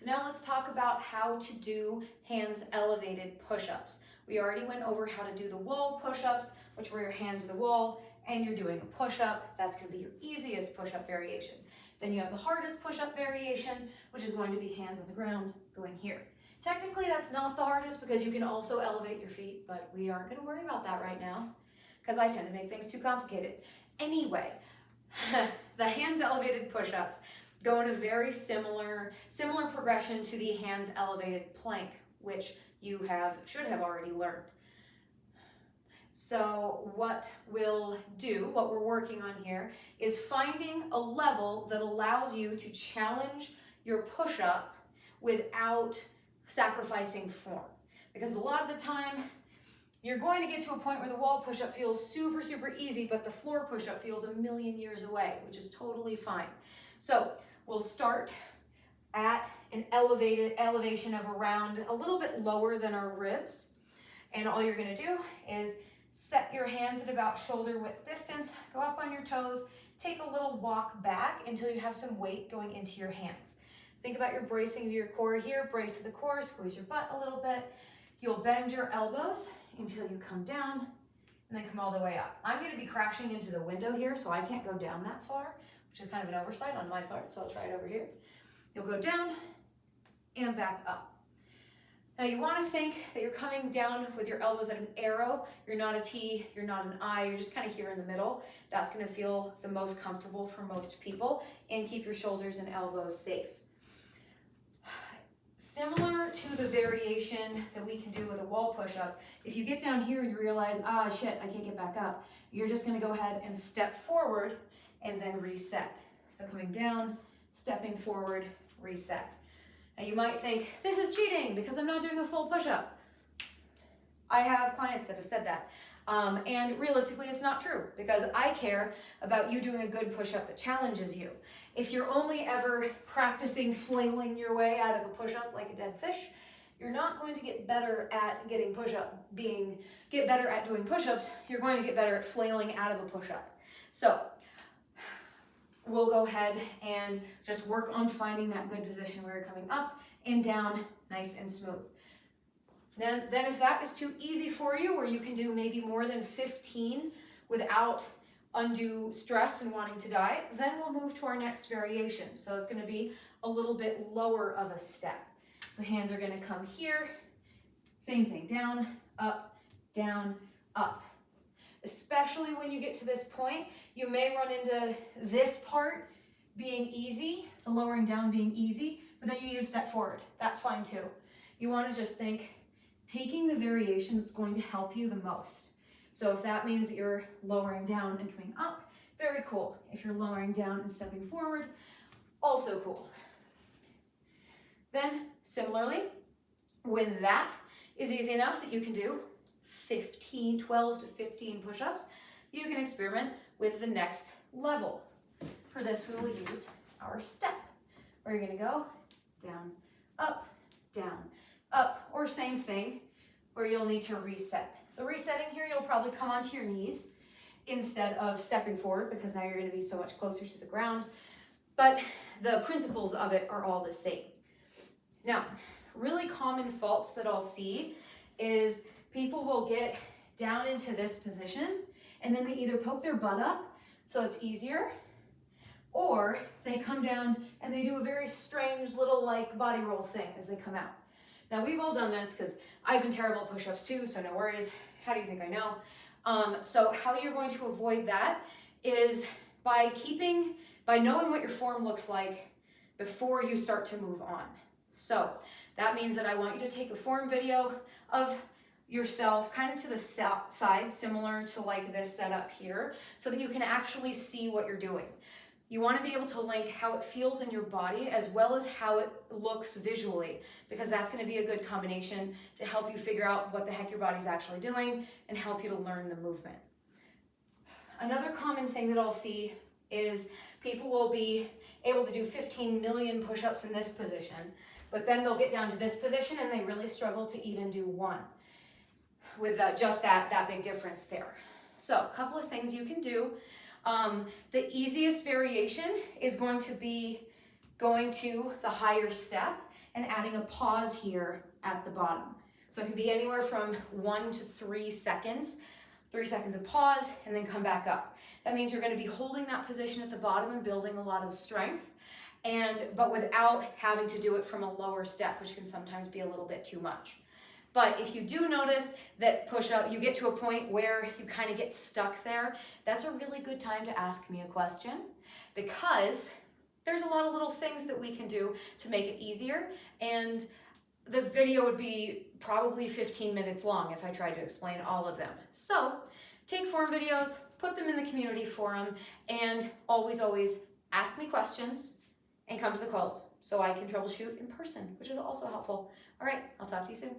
So now let's talk about how to do hands elevated push-ups. We already went over how to do the wall push-ups, which were your hands to the wall, and you're doing a push-up. That's going to be your easiest push-up variation. Then you have the hardest push-up variation, which is going to be hands on the ground going here. Technically, that's not the hardest because you can also elevate your feet, but we aren't going to worry about that right now because I tend to make things too complicated. Anyway, the hands elevated push-ups go in a very similar progression to the hands elevated plank, which you should have already learned. So what we'll do, what we're working on here, is finding a level that allows you to challenge your push-up without sacrificing form. Because a lot of the time, you're going to get to a point where the wall push-up feels super, super easy, but the floor push-up feels a million years away, which is totally fine. So we'll start at an elevation of around a little bit lower than our ribs. And all you're gonna do is set your hands at about shoulder width distance, go up on your toes, take a little walk back until you have some weight going into your hands. Think about your bracing of your core here, brace of the core, squeeze your butt a little bit. You'll bend your elbows until you come down and then come all the way up. I'm gonna be crashing into the window here, so I can't go down that far, which is kind of an oversight on my part, so I'll try it over here. You'll go down and back up. Now you want to think that you're coming down with your elbows at an arrow. You're not a T, you're not an I, you're just kind of here in the middle. That's going to feel the most comfortable for most people, and keep your shoulders and elbows safe. Similar to the variation that we can do with a wall push-up, if you get down here and you realize, ah, shit, I can't get back up, you're just going to go ahead and step forward and then reset. So coming down, stepping forward, reset. Now you might think, this is cheating because I'm not doing a full push-up. I have clients that have said that. And realistically, it's not true because I care about you doing a good push-up that challenges you. If you're only ever practicing flailing your way out of a push-up like a dead fish, you're not going to get better at getting get better at doing push-ups. You're going to get better at flailing out of a push-up. So we'll go ahead and just work on finding that good position where you're coming up and down nice and smooth. Then if that is too easy for you, where you can do maybe more than 15 without undue stress and wanting to die, then we'll move to our next variation. So it's going to be a little bit lower of a step. So hands are going to come here, same thing, down, up, up. Especially when you get to this point, you may run into this part being easy, the lowering down being easy, but then you need to step forward. That's fine too. You want to just think, taking the variation that's going to help you the most. So if that means that you're lowering down and coming up, very cool. If you're lowering down and stepping forward, also cool. Then similarly, when that is easy enough that you can do 12 to 15 push-ups, you can experiment with the next level. For this, we will use our step, where you're going to go down, up, or same thing, where you'll need to reset. The resetting here, you'll probably come onto your knees instead of stepping forward because now you're going to be so much closer to the ground, but the principles of it are all the same. Now, really common faults that I'll see is people will get down into this position and then they either poke their butt up so it's easier, or they come down and they do a very strange little like body roll thing as they come out. Now we've all done this because I've been terrible at push-ups too, so no worries. How do you think I know? So how you're going to avoid that is by knowing what your form looks like before you start to move on. So that means that I want you to take a form video of yourself kind of to the side, similar to like this setup here, so that you can actually see what you're doing. You want to be able to link how it feels in your body as well as how it looks visually, because that's going to be a good combination to help you figure out what the heck your body's actually doing and help you to learn the movement. Another common thing that I'll see is people will be able to do 15 million push-ups in this position, but then they'll get down to this position and they really struggle to even do one with just that big difference there. So a couple of things you can do. The easiest variation is going to be going to the higher step and adding a pause here at the bottom. So it can be anywhere from 1 to 3 seconds. 3 seconds of pause and then come back up. That means you're going to be holding that position at the bottom and building a lot of strength, but without having to do it from a lower step, which can sometimes be a little bit too much. But if you do notice that push-up, you get to a point where you kind of get stuck there, that's a really good time to ask me a question, because there's a lot of little things that we can do to make it easier, and the video would be probably 15 minutes long if I tried to explain all of them. So take form videos, put them in the community forum, and always ask me questions and come to the calls so I can troubleshoot in person, which is also helpful. All right, I'll talk to you soon.